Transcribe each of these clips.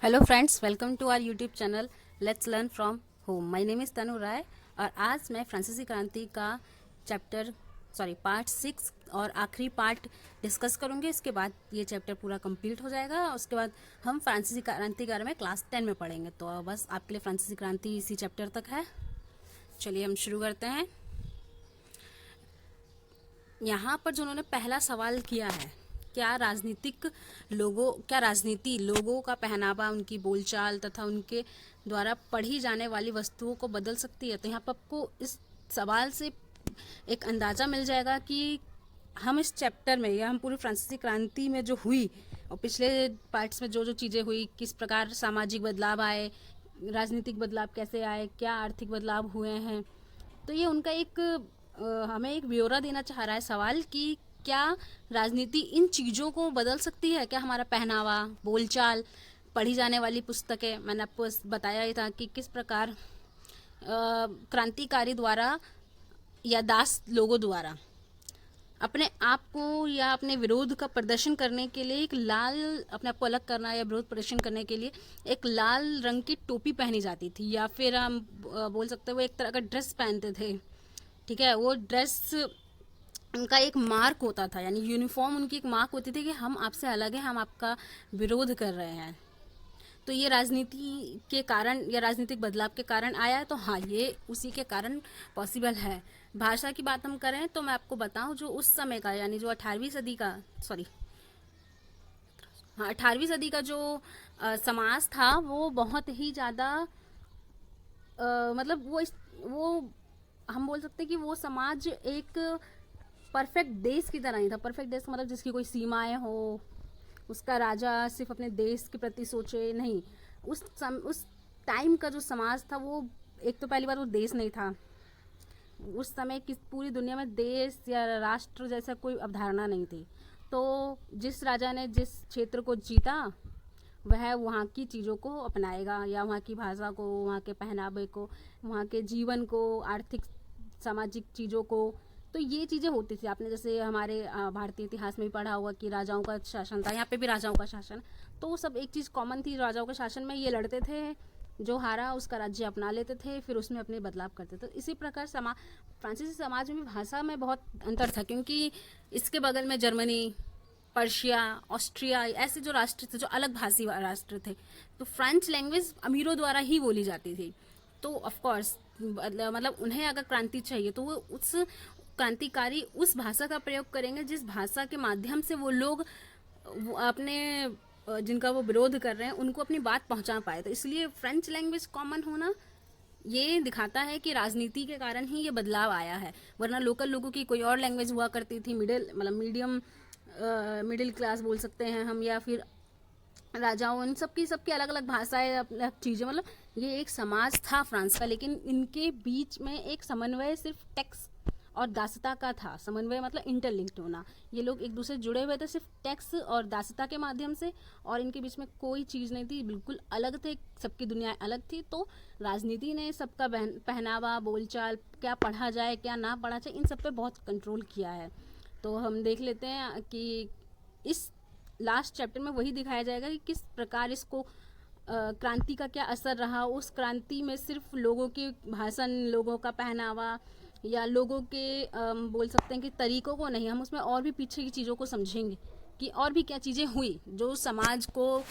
Hello friends, welcome to our YouTube channel let's learn from home. My name is Tanu Rai और आज मैं फ्रांसीसी क्रांति का पार्ट 6 और आखिरी पार्ट डिस्कस करूंगी। इसके बाद ये चैप्टर पूरा कंप्लीट हो जाएगा। उसके बाद हम फ्रांसीसी क्रांति के बारे में क्लास 10 में पढ़ेंगे। तो बस आपके लिए फ्रांसीसी क्रांति इसी चैप्टर तक है। चलिए हम शुरू करते हैं। यहाँ पर जो उन्होंने पहला सवाल किया है, क्या राजनीति लोगों का पहनावा, उनकी बोलचाल तथा उनके द्वारा पढ़ी जाने वाली वस्तुओं को बदल सकती है। तो यहाँ पर आपको इस सवाल से एक अंदाज़ा मिल जाएगा कि हम इस चैप्टर में या हम पूरी फ्रांसीसी क्रांति में जो हुई और पिछले पार्ट्स में जो जो चीज़ें हुई, किस प्रकार सामाजिक बदलाव आए, राजनीतिक बदलाव कैसे आए, क्या आर्थिक बदलाव हुए हैं, तो ये उनका हमें एक ब्यौरा देना चाह रहा है सवाल कि क्या राजनीति इन चीज़ों को बदल सकती है। क्या हमारा पहनावा, बोलचाल, पढ़ी जाने वाली पुस्तकें, मैंने आपको बताया ही था कि किस प्रकार क्रांतिकारी द्वारा या दास लोगों द्वारा अपने आप को या अपने विरोध का प्रदर्शन करने के लिए अपने आप को अलग करना या विरोध प्रदर्शन करने के लिए एक लाल रंग की टोपी पहनी जाती थी, या फिर हम बोल सकते हैं वो एक तरह का ड्रेस पहनते थे। ठीक है, वो ड्रेस उनका एक मार्क होता था, यानी यूनिफॉर्म उनकी एक मार्क होती थी कि हम आपसे अलग हैं, हम आपका विरोध कर रहे हैं। तो ये राजनीति के कारण या राजनीतिक बदलाव के कारण आया है। तो हाँ, ये उसी के कारण पॉसिबल है। भाषा की बात हम करें तो मैं आपको बताऊं, जो उस समय का यानी जो 18वीं सदी का जो समाज था वो बहुत ही ज़्यादा मतलब वो हम बोल सकते हैं कि वो समाज एक परफेक्ट देश की तरह ही था। परफेक्ट देश मतलब जिसकी कोई सीमाएं हो, उसका राजा सिर्फ अपने देश के प्रति सोचे नहीं। उस टाइम का जो समाज था वो, एक तो पहली बार वो देश नहीं था। उस समय की पूरी दुनिया में देश या राष्ट्र जैसा कोई अवधारणा नहीं थी। तो जिस राजा ने जिस क्षेत्र को जीता वह वहाँ की चीज़ों को अपनाएगा, या वहाँ की भाषा को, वहाँ के पहनावे को, वहाँ के जीवन को, आर्थिक सामाजिक चीज़ों को। तो ये चीज़ें होती थी। आपने जैसे हमारे भारतीय इतिहास में भी पढ़ा हुआ कि राजाओं का शासन था, यहाँ पे भी राजाओं का शासन। तो वो सब एक चीज़ कॉमन थी। राजाओं के शासन में ये लड़ते थे, जो हारा उसका राज्य अपना लेते थे, फिर उसमें अपने बदलाव करते थे। इसी प्रकार फ्रांसीसी समाज में भी भाषा में बहुत अंतर था, क्योंकि इसके बगल में जर्मनी, पर्शिया, ऑस्ट्रिया ऐसे जो राष्ट्र थे, जो अलग भाषी राष्ट्र थे, तो फ्रेंच लैंग्वेज अमीरों द्वारा ही बोली जाती थी। तो ऑफ कोर्स मतलब उन्हें अगर क्रांति चाहिए तो वो उस क्रांतिकारी उस भाषा का प्रयोग करेंगे जिस भाषा के माध्यम से वो लोग अपने जिनका वो विरोध कर रहे हैं उनको अपनी बात पहुंचा पाए। तो इसलिए फ्रेंच लैंग्वेज कॉमन होना ये दिखाता है कि राजनीति के कारण ही ये बदलाव आया है। वरना लोकल लोगों की कोई और लैंग्वेज हुआ करती थी, मिडिल क्लास बोल सकते हैं हम, या फिर राजाओं, इन सबकी अलग अलग भाषाएं, अलग चीज़ें। मतलब ये एक समाज था फ्रांस का, लेकिन इनके बीच में एक समन्वय सिर्फ टैक्स और दासता का था। समन्वय मतलब इंटरलिंक्ड होना। ये लोग एक दूसरे जुड़े हुए थे सिर्फ टैक्स और दासता के माध्यम से, और इनके बीच में कोई चीज़ नहीं थी, बिल्कुल अलग थे, सबकी दुनिया अलग थी। तो राजनीति ने सबका पहनावा, बोलचाल, क्या पढ़ा जाए क्या ना पढ़ा जाए, इन सब पे बहुत कंट्रोल किया है। तो हम देख लेते हैं कि इस लास्ट चैप्टर में वही दिखाया जाएगा कि किस प्रकार इसको क्रांति का क्या असर रहा। उस क्रांति में सिर्फ लोगों के भाषण, लोगों का पहनावा या लोगों के बोल सकते हैं कि तरीकों को नहीं, हम उसमें और भी पीछे की चीज़ों को समझेंगे कि और भी क्या चीज़ें हुई जो समाज को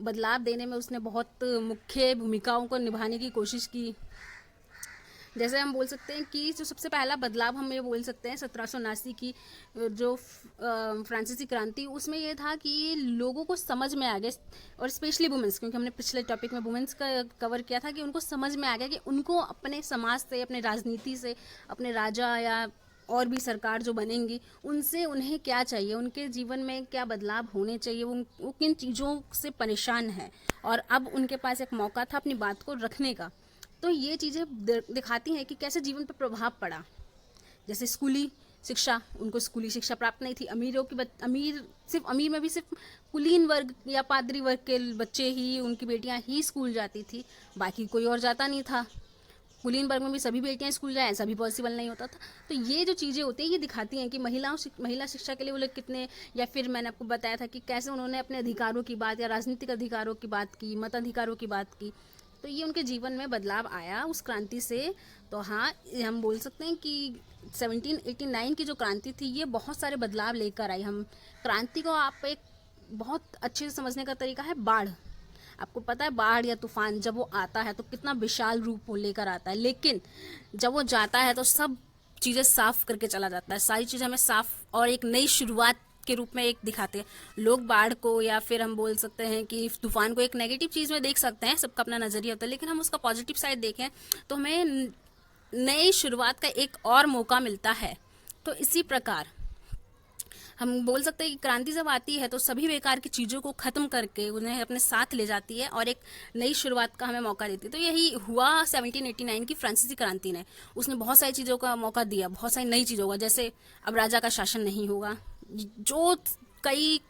बदलाव देने में उसने बहुत मुख्य भूमिकाओं को निभाने की कोशिश की। जैसे हम बोल सकते हैं कि जो सबसे पहला बदलाव हम ये बोल सकते हैं 1779 की जो फ्रांसीसी क्रांति, उसमें ये था कि लोगों को समझ में आ गया, और स्पेशली वुमेंस, क्योंकि हमने पिछले टॉपिक में वुमेंस का कवर किया था, कि उनको समझ में आ गया कि उनको अपने समाज से, अपने राजनीति से, अपने राजा या और भी सरकार जो बनेंगी उनसे उन्हें क्या चाहिए, उनके जीवन में क्या बदलाव होने चाहिए, वो किन चीज़ों से परेशान है, और अब उनके पास एक मौका था अपनी बात को रखने का। तो ये चीज़ें दिखाती हैं कि कैसे जीवन पर प्रभाव पड़ा। जैसे स्कूली शिक्षा, उनको स्कूली शिक्षा प्राप्त नहीं थी। अमीर में भी सिर्फ कुलीन वर्ग या पादरी वर्ग के बच्चे ही, उनकी बेटियां ही स्कूल जाती थी, बाकी कोई और जाता नहीं था। कुलीन वर्ग में भी सभी बेटियां स्कूल जाएं, ऐसा भी पॉसिबल नहीं होता था। तो ये जो चीज़ें होती हैं ये दिखाती हैं कि महिला शिक्षा के लिए वो लोग कितने, या फिर मैंने आपको बताया था कि कैसे उन्होंने अपने अधिकारों की बात या राजनीतिक अधिकारों की बात की, मताधिकारों की बात की। तो ये उनके जीवन में बदलाव आया उस क्रांति से। तो हाँ, हम बोल सकते हैं कि 1789 की जो क्रांति थी ये बहुत सारे बदलाव लेकर आई। हम क्रांति को आप एक बहुत अच्छे से समझने का तरीका है बाढ़। आपको पता है बाढ़ या तूफान जब वो आता है तो कितना विशाल रूप वो लेकर आता है, लेकिन जब वो जाता है तो सब चीज़ें साफ करके चला जाता है। सारी चीज़ें हमें साफ और एक नई शुरुआत के रूप में एक दिखाते हैं। लोग बाढ़ को या फिर हम बोल सकते हैं कि तूफान को एक नेगेटिव चीज़ में देख सकते हैं, सबका अपना नज़रिया होता है, लेकिन हम उसका पॉजिटिव साइड देखें तो हमें नई शुरुआत का एक और मौका मिलता है। तो इसी प्रकार हम बोल सकते हैं कि क्रांति जब आती है तो सभी बेकार की चीज़ों को ख़त्म करके उन्हें अपने साथ ले जाती है और एक नई शुरुआत का हमें मौका देती है। तो यही हुआ 1789 की फ्रांसीसी क्रांति ने। उसने बहुत सारी चीज़ों का मौका दिया, बहुत सारी नई चीज़ों का, जैसे अब राजा का शासन नहीं होगा, जो कई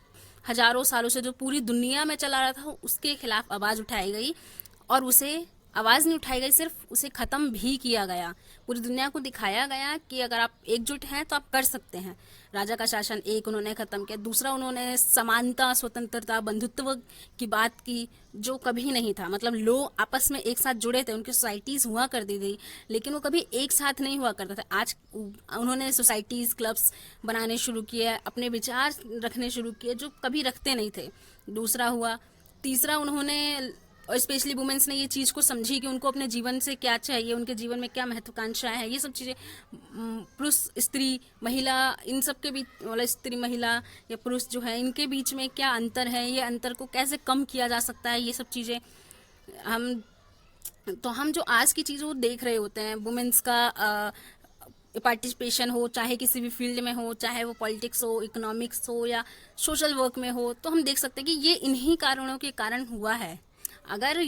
हजारों सालों से जो पूरी दुनिया में चला रहा था उसके खिलाफ आवाज़ उठाई गई, और उसे आवाज़ नहीं उठाई गई, सिर्फ उसे ख़त्म भी किया गया। पूरी दुनिया को दिखाया गया कि अगर आप एकजुट हैं तो आप कर सकते हैं। राजा का शासन एक उन्होंने ख़त्म किया, दूसरा उन्होंने समानता, स्वतंत्रता, बंधुत्व की बात की जो कभी नहीं था। मतलब लोग आपस में एक साथ जुड़े थे, उनकी सोसाइटीज़ हुआ करती थी, लेकिन वो कभी एक साथ नहीं हुआ करता था। आज उन्होंने सोसाइटीज़, क्लब्स बनाने शुरू किए, अपने विचार रखने शुरू किए जो कभी रखते नहीं थे। दूसरा हुआ। तीसरा उन्होंने, और स्पेशली वुमेन्स ने ये चीज़ को समझी कि उनको अपने जीवन से क्या चाहिए, उनके जीवन में क्या महत्वाकांक्षाएं हैं, ये सब चीज़ें पुरुष, स्त्री, महिला, इन सब के बीच, मतलब स्त्री, महिला या पुरुष जो है इनके बीच में क्या अंतर है, ये अंतर को कैसे कम किया जा सकता है, ये सब चीज़ें हम जो आज की चीज़ वो देख रहे होते हैं, वुमेन्स का पार्टिसिपेशन हो, चाहे किसी भी फील्ड में हो, चाहे वो पॉलिटिक्स हो, इकोनॉमिक्स हो या सोशल वर्क में हो, तो हम देख सकते हैं कि ये इन्हीं कारणों के कारण हुआ है। अगर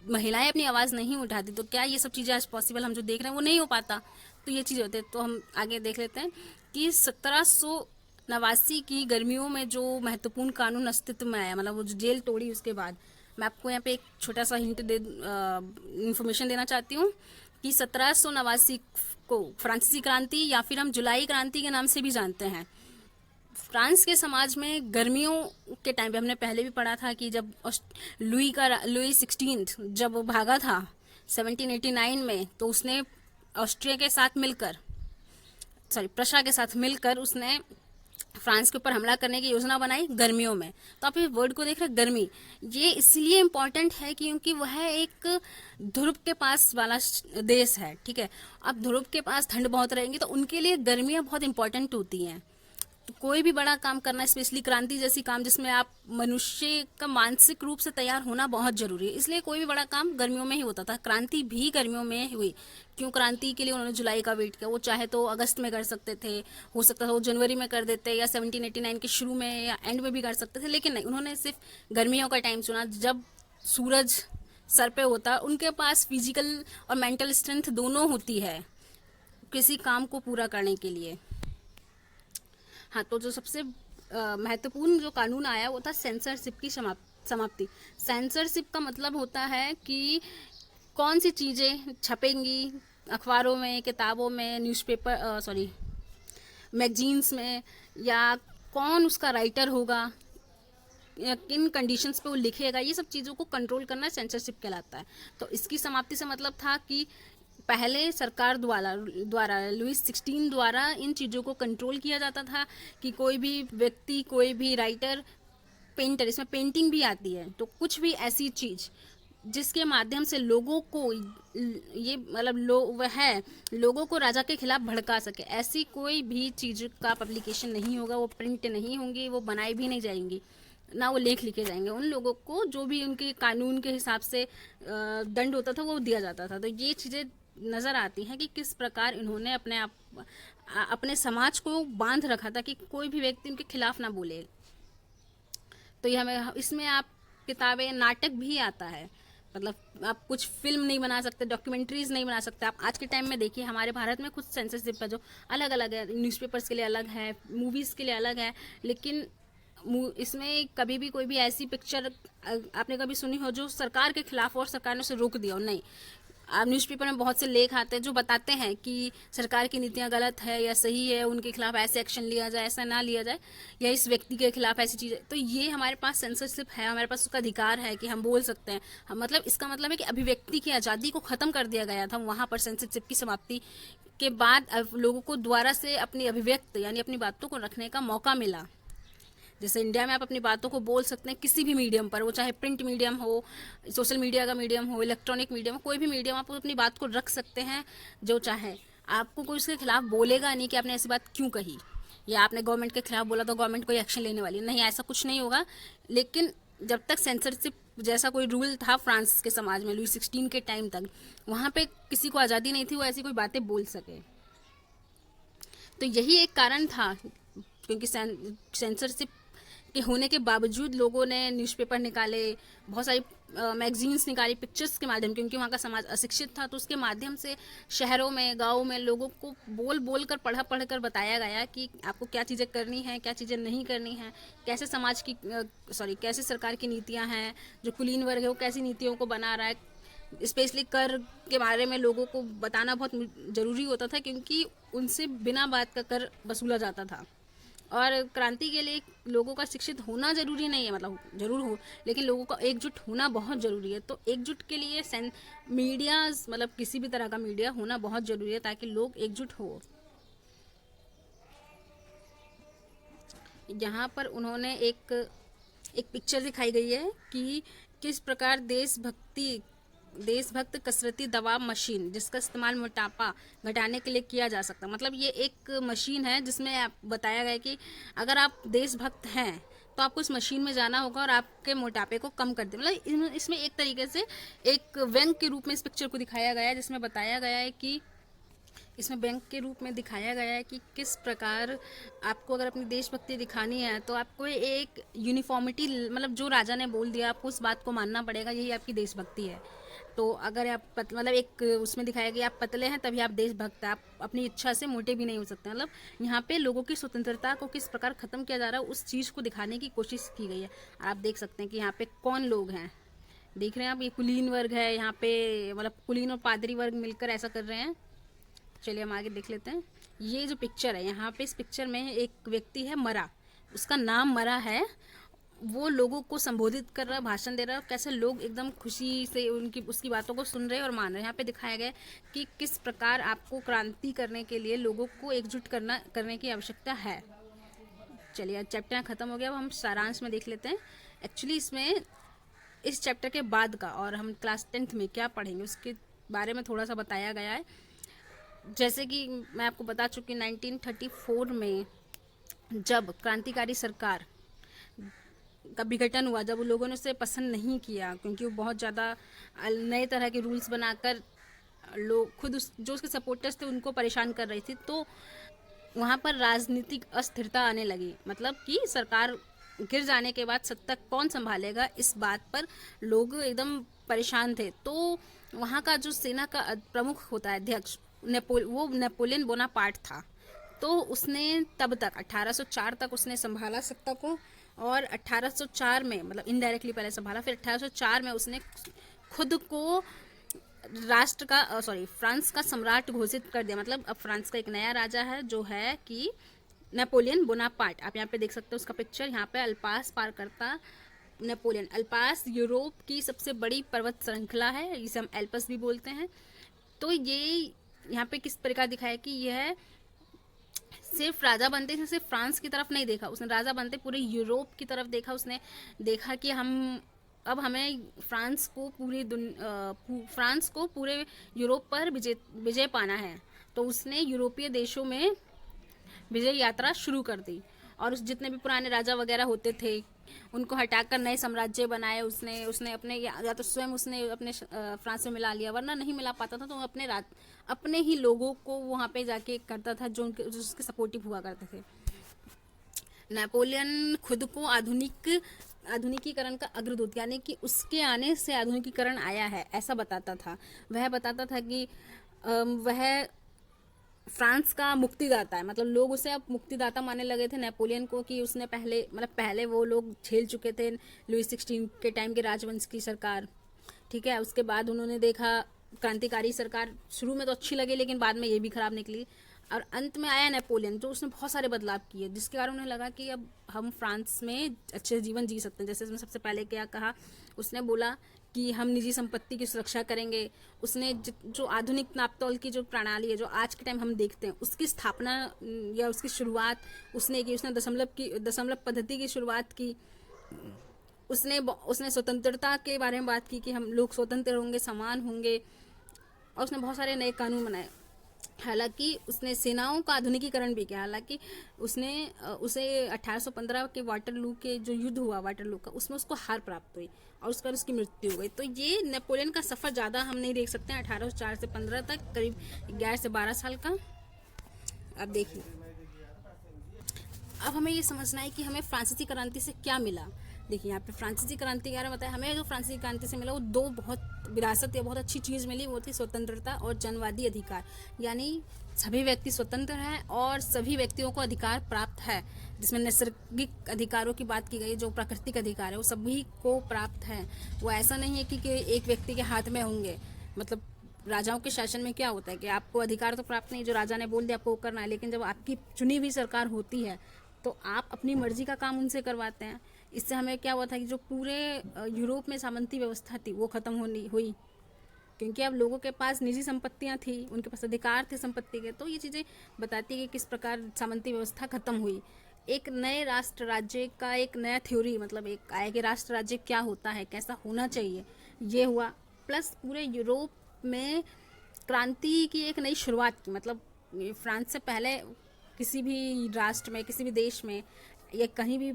महिलाएं अपनी आवाज़ नहीं उठाती तो क्या ये सब चीज़ें आज पॉसिबल हम जो देख रहे हैं वो नहीं हो पाता। तो ये चीज़ होते हैं। तो हम आगे देख लेते हैं कि 1789 की गर्मियों में जो महत्वपूर्ण कानून अस्तित्व में आया, मतलब वो जो जेल तोड़ी उसके बाद, मैं आपको यहाँ पे एक छोटा सा हिंट इंफॉर्मेशन देना चाहती हूँ कि 1789 को फ्रांसीसी क्रांति या फिर हम जुलाई क्रांति के नाम से भी जानते हैं। फ्रांस के समाज में गर्मियों के टाइम पे हमने पहले भी पढ़ा था कि जब लुई 16 जब भागा था 1789 में, तो उसने ऑस्ट्रिया के साथ मिलकर, प्रशा के साथ मिलकर उसने फ्रांस के ऊपर हमला करने की योजना बनाई गर्मियों में। तो आप ये वर्ड को देख रहे हैं, गर्मी, ये इसलिए इम्पोर्टेंट है क्योंकि वह एक ध्रुव के पास वाला देश है, ठीक है। अब ध्रुव के पास ठंड बहुत रहेगी तो उनके लिए गर्मियाँ बहुत इंपॉर्टेंट होती हैं। तो कोई भी बड़ा काम करना, स्पेशली क्रांति जैसी काम जिसमें आप मनुष्य का मानसिक रूप से तैयार होना बहुत जरूरी है, इसलिए कोई भी बड़ा काम गर्मियों में ही होता था। क्रांति भी गर्मियों में हुई। क्यों? क्रांति के लिए उन्होंने जुलाई का वेट किया। वो चाहे तो अगस्त में कर सकते थे, हो सकता था वो जनवरी में कर देते, या 1789 के शुरू में या एंड में भी कर सकते थे, लेकिन नहीं, उन्होंने सिर्फ गर्मियों का टाइम चुना जब सूरज सर पे होता। उनके पास फिजिकल और मेंटल स्ट्रेंथ दोनों होती है किसी काम को पूरा करने के लिए। हाँ, तो जो सबसे महत्वपूर्ण जो कानून आया वो था सेंसरशिप की समाप्ति। सेंसरशिप का मतलब होता है कि कौन सी चीज़ें छपेंगी अखबारों में, किताबों में, न्यूज़पेपर, मैगजीन्स में, या कौन उसका राइटर होगा, या किन कंडीशंस पे वो लिखेगा, ये सब चीज़ों को कंट्रोल करना सेंसरशिप कहलाता है। तो इसकी समाप्ति से मतलब था कि पहले सरकार द्वारा लुई 16 द्वारा इन चीज़ों को कंट्रोल किया जाता था कि कोई भी व्यक्ति, कोई भी राइटर, पेंटर, इसमें पेंटिंग भी आती है, तो कुछ भी ऐसी चीज़ जिसके माध्यम से लोगों को ये मतलब लोगों को राजा के खिलाफ भड़का सके, ऐसी कोई भी चीज़ का पब्लिकेशन नहीं होगा। वो प्रिंट नहीं होंगी, वो बनाई भी नहीं जाएंगी, ना वो लेख लिखे जाएंगे। उन लोगों को जो भी उनके कानून के हिसाब से दंड होता था वो दिया जाता था। तो ये चीज़ें नज़र आती हैं कि किस प्रकार इन्होंने अपने समाज को बांध रखा था कि कोई भी व्यक्ति उनके खिलाफ ना बोले। तो ये हमें इसमें आप किताबें, नाटक भी आता है, मतलब आप कुछ फिल्म नहीं बना सकते, डॉक्यूमेंट्रीज नहीं बना सकते। आप आज के टाइम में देखिए हमारे भारत में कुछ सेंसरशिप है जो अलग अलग है, न्यूज़पेपर्स के लिए अलग है, मूवीज़ के लिए अलग है, लेकिन इसमें कभी भी कोई भी ऐसी पिक्चर आपने कभी सुनी हो जो सरकार के खिलाफ और सरकार ने उसे रोक दिया हो? नहीं। न्यूज़पेपर में बहुत से लेख आते हैं जो बताते हैं कि सरकार की नीतियां गलत है या सही है, उनके खिलाफ ऐसे एक्शन लिया जाए, ऐसा ना लिया जाए, या इस व्यक्ति के खिलाफ ऐसी चीज़ें। तो ये हमारे पास सेंसरशिप है, हमारे पास उसका अधिकार है कि हम बोल सकते हैं। मतलब इसका मतलब है कि अभिव्यक्ति की आज़ादी को ख़त्म कर दिया गया था वहाँ पर सेंसरशिप की समाप्ति के बाद। अब लोगों को दोबारा से अपनी अभिव्यक्त यानी अपनी बातों को रखने का मौका मिला। जैसे इंडिया में आप अपनी बातों को बोल सकते हैं किसी भी मीडियम पर, वो चाहे प्रिंट मीडियम हो, सोशल मीडिया का मीडियम हो, इलेक्ट्रॉनिक मीडियम हो, कोई भी मीडियम आप अपनी बात को रख सकते हैं जो चाहे। आपको कोई उसके खिलाफ बोलेगा नहीं कि आपने ऐसी बात क्यों कही, या आपने गवर्नमेंट के खिलाफ बोला तो गवर्नमेंट कोई एक्शन लेने वाली नहीं, ऐसा कुछ नहीं होगा। लेकिन जब तक सेंसरशिप जैसा कोई रूल था फ्रांस के समाज में लुई 16 के टाइम तक, वहाँ पे किसी को आज़ादी नहीं थी वो ऐसी कोई बातें बोल सके। तो यही एक कारण था, क्योंकि सेंसरशिप के होने के बावजूद लोगों ने न्यूज़पेपर निकाले, बहुत सारी मैगजीन्स निकाली पिक्चर्स के माध्यम, क्योंकि वहाँ का समाज अशिक्षित था। तो उसके माध्यम से शहरों में, गाँव में लोगों को बोल बोल कर, पढ़ कर बताया गया कि आपको क्या चीज़ें करनी हैं, क्या चीज़ें नहीं करनी हैं, कैसे समाज की कैसे सरकार की नीतियाँ हैं, जो कुलीन वर्ग है वो कैसी नीतियों को बना रहा है। स्पेशली कर के बारे में लोगों को बताना बहुत ज़रूरी होता था, क्योंकि उनसे बिना बात का कर वसूला जाता था। और क्रांति के लिए लोगों का शिक्षित होना ज़रूरी नहीं है, मतलब ज़रूर हो, लेकिन लोगों का एकजुट होना बहुत ज़रूरी है। तो एकजुट के लिए मीडिया, मतलब किसी भी तरह का मीडिया होना बहुत ज़रूरी है, ताकि लोग एकजुट हो। यहाँ पर उन्होंने एक पिक्चर दिखाई गई है कि किस प्रकार देशभक्त कसरती दबाव मशीन, जिसका इस्तेमाल मोटापा घटाने के लिए किया जा सकता है। मतलब ये एक मशीन है जिसमें आप बताया गया है कि अगर आप देशभक्त हैं तो आपको इस मशीन में जाना होगा और आपके मोटापे को कम कर दे। मतलब इसमें एक तरीके से एक व्यंग के रूप में इस पिक्चर को दिखाया गया है, जिसमें बताया गया है कि इसमें बैंक के रूप में दिखाया गया है कि किस प्रकार आपको अगर अपनी देशभक्ति दिखानी है तो आपको एक यूनिफॉर्मिटी, मतलब जो राजा ने बोल दिया आपको उस बात को मानना पड़ेगा, यही आपकी देशभक्ति है। तो अगर आप मतलब एक उसमें दिखाया कि आप पतले हैं तभी आप देशभक्त हैं, आप अपनी इच्छा से मोटे भी नहीं हो सकते। मतलब यहाँ पे लोगों की स्वतंत्रता को किस प्रकार ख़त्म किया जा रहा है उस चीज़ को दिखाने की कोशिश की गई है। आप देख सकते हैं कि यहाँ पे कौन लोग हैं, देख रहे हैं आप, ये कुलीन वर्ग है यहाँ पे, मतलब कुलीन और पादरी वर्ग मिलकर ऐसा कर रहे हैं। चलिए हम आगे देख लेते हैं। ये जो पिक्चर है, यहाँ पे इस पिक्चर में एक व्यक्ति है मरा, उसका नाम मरा है, वो लोगों को संबोधित कर रहा है, भाषण दे रहा है, कैसे लोग एकदम खुशी से उसकी बातों को सुन रहे हैं और मान रहे हैं। यहाँ पे दिखाया गया है कि किस प्रकार आपको क्रांति करने के लिए लोगों को एकजुट करने की आवश्यकता है। चलिए चैप्टर ख़त्म हो गया, अब हम सारांश में देख लेते हैं। एक्चुअली इसमें इस चैप्टर के बाद का और हम क्लास 10th में क्या पढ़ेंगे उसके बारे में थोड़ा सा बताया गया है। जैसे कि मैं आपको बता चुकी, 1934 में जब क्रांतिकारी सरकार का विघटन हुआ, जब लोगों ने उसे पसंद नहीं किया, क्योंकि वो बहुत ज़्यादा नए तरह के रूल्स बनाकर लोग खुद जो उसके सपोर्टर्स थे उनको परेशान कर रही थी, तो वहाँ पर राजनीतिक अस्थिरता आने लगी। मतलब कि सरकार गिर जाने के बाद सत्ता कौन संभालेगा, इस बात पर लोग एकदम परेशान थे। तो वहाँ का जो सेना का प्रमुख होता है, अध्यक्ष, वो नेपोलियन बोनापार्ट था। तो उसने तब तक 1804 तक उसने संभाला सत्ता को, और 1804 में, मतलब इनडायरेक्टली पहले संभाला, फिर 1804 में उसने खुद को फ्रांस का सम्राट घोषित कर दिया। मतलब अब फ्रांस का एक नया राजा है जो है कि नेपोलियन बोनापार्ट। आप यहाँ पे देख सकते हो उसका पिक्चर, यहाँ पे अल्पास पार करता नेपोलियन। अल्पास यूरोप की सबसे बड़ी पर्वत श्रृंखला है, इसे हम एल्पस भी बोलते हैं। तो ये यहाँ पे किस प्रकार दिखाया कि यह सिर्फ राजा बनते थे, सिर्फ फ्रांस की तरफ नहीं देखा उसने, राजा बनते पूरे यूरोप की तरफ देखा। उसने देखा कि अब हमें फ्रांस को पूरे यूरोप पर विजय पाना है। तो उसने यूरोपीय देशों में विजय यात्रा शुरू कर दी, और उस जितने भी पुराने राजा वगैरह होते थे उनको हटाकर नए साम्राज्य बनाए। उसने अपने, या तो स्वयं उसने अपने फ्रांस में मिला लिया, वरना नहीं मिला पाता था तो अपने ही लोगों को वहाँ पे जाके करता था जो उसके सपोर्टिव हुआ करते थे। नेपोलियन खुद को आधुनिकीकरण का अग्रदूत, यानी कि उसके आने से आधुनिकीकरण आया है, ऐसा बताता था। वह बताता था कि वह फ्रांस का मुक्तिदाता है। मतलब लोग उसे अब मुक्तिदाता मानने लगे थे नेपोलियन को, कि उसने पहले वो लोग झेल चुके थे लुई 16 के टाइम के राजवंश की सरकार। ठीक है, उसके बाद उन्होंने देखा क्रांतिकारी सरकार शुरू में तो अच्छी लगी, लेकिन बाद में ये भी खराब निकली। और अंत में आया नेपोलियन, जो उसने बहुत सारे बदलाव किए, जिसके कारण उन्हें लगा कि अब हम फ्रांस में अच्छे जीवन जी सकते हैं। जैसे उसने सबसे पहले क्या कहा, उसने बोला कि हम निजी संपत्ति की सुरक्षा करेंगे। उसने जो आधुनिक नापतोल की जो प्रणाली है, जो आज के टाइम हम देखते हैं, उसकी स्थापना या उसकी शुरुआत उसने की। उसने दशमलव पद्धति की शुरुआत की। उसने स्वतंत्रता के बारे में बात की कि हम लोग स्वतंत्र होंगे, समान होंगे। और उसने बहुत सारे नए कानून बनाए। हालांकि उसने सेनाओं का आधुनिकीकरण भी किया। हालांकि उसे 1815 के वाटरलू के जो युद्ध हुआ वाटरलू का, उसमें उसको हार प्राप्त हुई और उसके बाद उसकी मृत्यु हो गई। तो ये नेपोलियन का सफ़र ज़्यादा हम नहीं देख सकते हैं। 1804 से 15 तक, करीब 11 से 12 साल का। अब देखिए, अब हमें ये समझना है कि हमें फ्रांसीसी क्रांति से क्या मिला। देखिए, यहाँ पे फ्रांसीसी क्रांति के बारे में बताया। हमें जो फ्रांसीसी क्रांति से मिला वो दो बहुत विरासत या बहुत अच्छी चीज़ मिली। वो थी स्वतंत्रता और जनवादी अधिकार, यानी सभी व्यक्ति स्वतंत्र हैं और सभी व्यक्तियों को अधिकार प्राप्त है। जिसमें नैसर्गिक अधिकारों की बात की गई, जो प्राकृतिक अधिकार है वो सभी को प्राप्त है। वो ऐसा नहीं है कि एक व्यक्ति के हाथ में होंगे। मतलब राजाओं के शासन में क्या होता है कि आपको अधिकार तो प्राप्त नहीं, जो राजा ने बोल दिया आपको करना है, लेकिन जब आपकी चुनी हुई सरकार होती है तो आप अपनी मर्जी का काम उनसे करवाते हैं। इससे हमें क्या हुआ था कि जो पूरे यूरोप में सामंती व्यवस्था थी वो खत्म हुई, क्योंकि अब लोगों के पास निजी संपत्तियां थी, उनके पास अधिकार थे संपत्ति के। तो ये चीज़ें बताती है कि किस प्रकार सामंती व्यवस्था खत्म हुई। एक नए राष्ट्र राज्य का एक नया थ्योरी, मतलब एक आया कि राष्ट्र राज्य क्या होता है, कैसा होना चाहिए, ये हुआ। प्लस पूरे यूरोप में क्रांति की एक नई शुरुआत की। मतलब फ्रांस से पहले किसी भी राष्ट्र में, किसी भी देश में या कहीं भी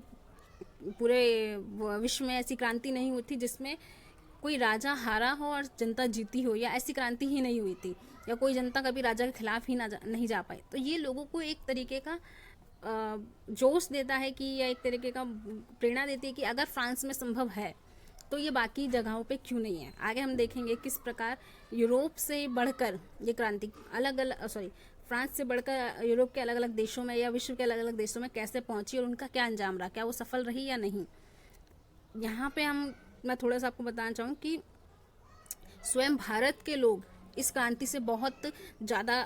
पूरे विश्व में ऐसी क्रांति नहीं हुई थी जिसमें कोई राजा हारा हो और जनता जीती हो, या ऐसी क्रांति ही नहीं हुई थी, या कोई जनता कभी राजा के खिलाफ ही नहीं जा पाई। तो ये लोगों को एक तरीके का जोश देता है कि, या एक तरीके का प्रेरणा देती है कि अगर फ्रांस में संभव है तो ये बाकी जगहों पे क्यों नहीं है। आगे हम देखेंगे किस प्रकार यूरोप से बढ़कर ये क्रांति फ्रांस से बढ़कर यूरोप के अलग अलग देशों में या विश्व के अलग अलग देशों में कैसे पहुंची और उनका क्या अंजाम रहा, क्या वो सफल रही या नहीं। यहाँ पे मैं थोड़ा सा आपको बताना चाहूँ कि स्वयं भारत के लोग इस क्रांति से बहुत ज़्यादा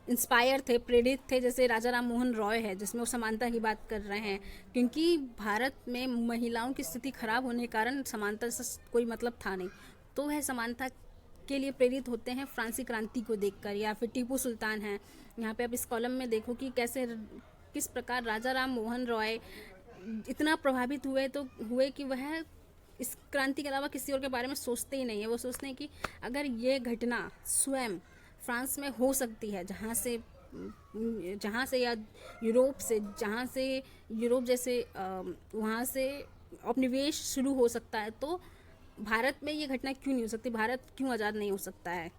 इंस्पायर थे, प्रेरित थे। जैसे राजा राम मोहन रॉय है, जिसमें वो समानता की बात कर रहे हैं, क्योंकि भारत में महिलाओं की स्थिति खराब होने के कारण समानता से कोई मतलब था नहीं। तो वह समानता के लिए प्रेरित होते हैं फ्रांसी क्रांति को देखकर। या फिर टीपू सुल्तान हैं, यहाँ पे आप इस कॉलम में देखो कि किस प्रकार राजा राम मोहन रॉय इतना प्रभावित हुए कि वह इस क्रांति के अलावा किसी और के बारे में सोचते ही नहीं है। वो सोचते हैं कि अगर ये घटना स्वयं फ्रांस में हो सकती है, जहाँ से या यूरोप से, जहाँ से यूरोप जैसे वहाँ से उपनिवेश शुरू हो सकता है, तो भारत में ये घटना क्यों नहीं हो सकती, भारत क्यों आज़ाद नहीं हो सकता है।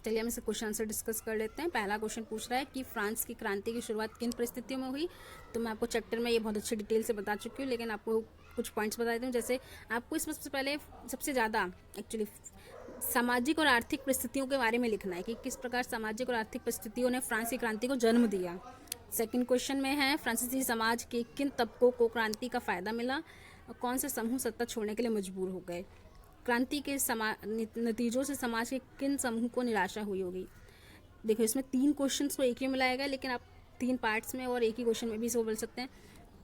चलिए हम इसे क्वेश्चन आंसर डिस्कस कर लेते हैं। पहला क्वेश्चन पूछ रहा है कि फ्रांस की क्रांति की शुरुआत किन परिस्थितियों में हुई। तो मैं आपको चैप्टर में ये बहुत अच्छे डिटेल से बता चुकी हूँ, लेकिन आपको कुछ पॉइंट्स बता देती हूँ। जैसे आपको इसमें सबसे पहले सबसे ज़्यादा एक्चुअली सामाजिक और आर्थिक परिस्थितियों के बारे में लिखना है कि किस प्रकार सामाजिक और आर्थिक परिस्थितियों ने फ्रांसीसी क्रांति को जन्म दिया। सेकंड क्वेश्चन में है फ्रांसीसी समाज के किन तबकों को क्रांति का फ़ायदा मिला और कौन से समूह सत्ता छोड़ने के लिए मजबूर हो गए। क्रांति के नतीजों से समाज के किन समूह को निराशा हुई होगी। देखो, इसमें 3 क्वेश्चंस को एक ही मिलाया गया, लेकिन आप 3 पार्ट्स में और एक ही क्वेश्चन में भी इसको बोल सकते हैं।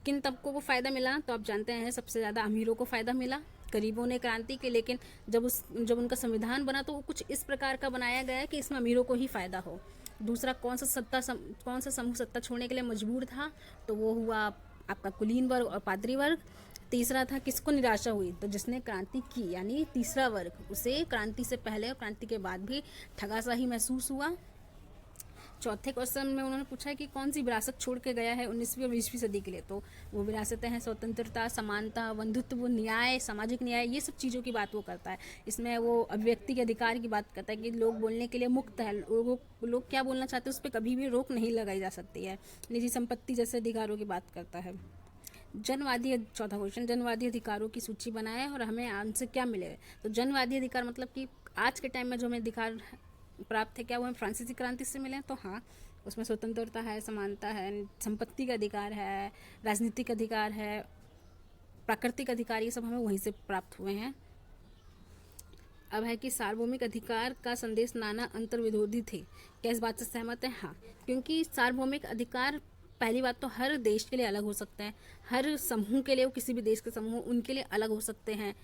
किन तबकों को फ़ायदा मिला, तो आप जानते हैं सबसे ज़्यादा अमीरों को फ़ायदा मिला, गरीबों ने क्रांति के। लेकिन जब उनका संविधान बना तो वो कुछ इस प्रकार का बनाया गया कि इसमें अमीरों को ही फ़ायदा हो। दूसरा, कौन सा समूह सत्ता छोड़ने के लिए मजबूर था, तो वो हुआ आपका कुलीन वर्ग और पादरी वर्ग। तीसरा था किसको निराशा हुई, तो जिसने क्रांति की, यानी तीसरा वर्ग, उसे क्रांति से पहले और क्रांति के बाद भी ठगा सा ही महसूस हुआ। चौथे क्वेश्चन में उन्होंने पूछा है कि कौन सी विरासत छोड़ के गया है 19वीं और 20वीं सदी के लिए। तो वो विरासतें हैं स्वतंत्रता, समानता, बंधुत्व, न्याय, सामाजिक न्याय, ये सब चीज़ों की बात वो करता है। इसमें वो अभिव्यक्ति के अधिकार की बात करता है कि लोग बोलने के लिए मुक्त है, लोग क्या बोलना चाहते हैं उस पर कभी भी रोक नहीं लगाई जा सकती है। निजी संपत्ति जैसे अधिकारों की बात करता है। चौथा क्वेश्चन, जनवादी अधिकारों की सूची बनाए और हमें आंसर क्या मिलेगा। तो जनवादी अधिकार मतलब कि आज के टाइम में जो हमें अधिकार प्राप्त है, क्या वो हमें फ्रांसीसी क्रांति से मिले। तो हाँ, उसमें स्वतंत्रता है, समानता है, संपत्ति का अधिकार है, राजनीतिक अधिकार है, प्राकृतिक अधिकार, ये सब हमें वहीं से प्राप्त हुए हैं। अब है कि सार्वभौमिक अधिकार का संदेश नाना अंतर्विरोधी थे। क्या इस बात से सहमत है? हाँ, क्योंकि सार्वभौमिक अधिकार पहली बात तो हर देश के लिए अलग हो सकता है, हर समूह के लिए, वो किसी भी देश के समूह उनके लिए अलग हो सकते हैं,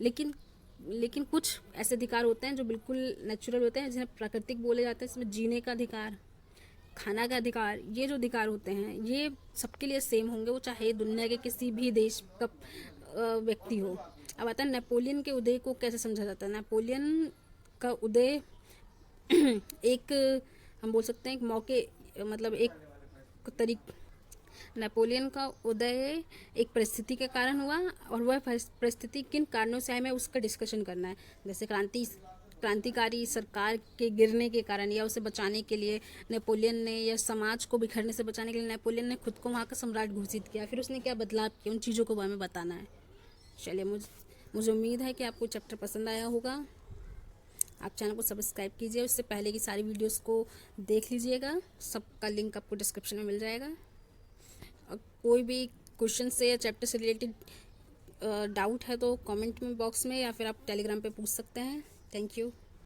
लेकिन लेकिन कुछ ऐसे अधिकार होते हैं जो बिल्कुल नेचुरल होते हैं, जिन्हें प्राकृतिक बोले जाते हैं। इसमें जीने का अधिकार, खाना का अधिकार, ये जो अधिकार होते हैं ये सबके लिए सेम होंगे, वो चाहे दुनिया के किसी भी देश का व्यक्ति हो। अब आता है नेपोलियन के उदय को कैसे समझा जाता है। नेपोलियन का उदय एक, हम बोल सकते हैं एक मौके, मतलब एक नेपोलियन का उदय एक परिस्थिति के कारण हुआ, और वह परिस्थिति किन कारणों से है, हमें उसका डिस्कशन करना है। जैसे क्रांतिकारी सरकार के गिरने के कारण, या उसे बचाने के लिए नेपोलियन ने, या समाज को बिखरने से बचाने के लिए नेपोलियन ने खुद को वहाँ का सम्राट घोषित किया, फिर उसने क्या बदलाव किया, उन चीज़ों को हमें बताना है। चलिए, मुझे उम्मीद है कि आपको चैप्टर पसंद आया होगा। आप चैनल को सब्सक्राइब कीजिए, उससे पहले की सारी वीडियोस को देख लीजिएगा, सबका लिंक आपको डिस्क्रिप्शन में मिल जाएगा। और कोई भी क्वेश्चन से या चैप्टर से रिलेटेड डाउट है तो कमेंट में बॉक्स में, या फिर आप टेलीग्राम पे पूछ सकते हैं। Thank you.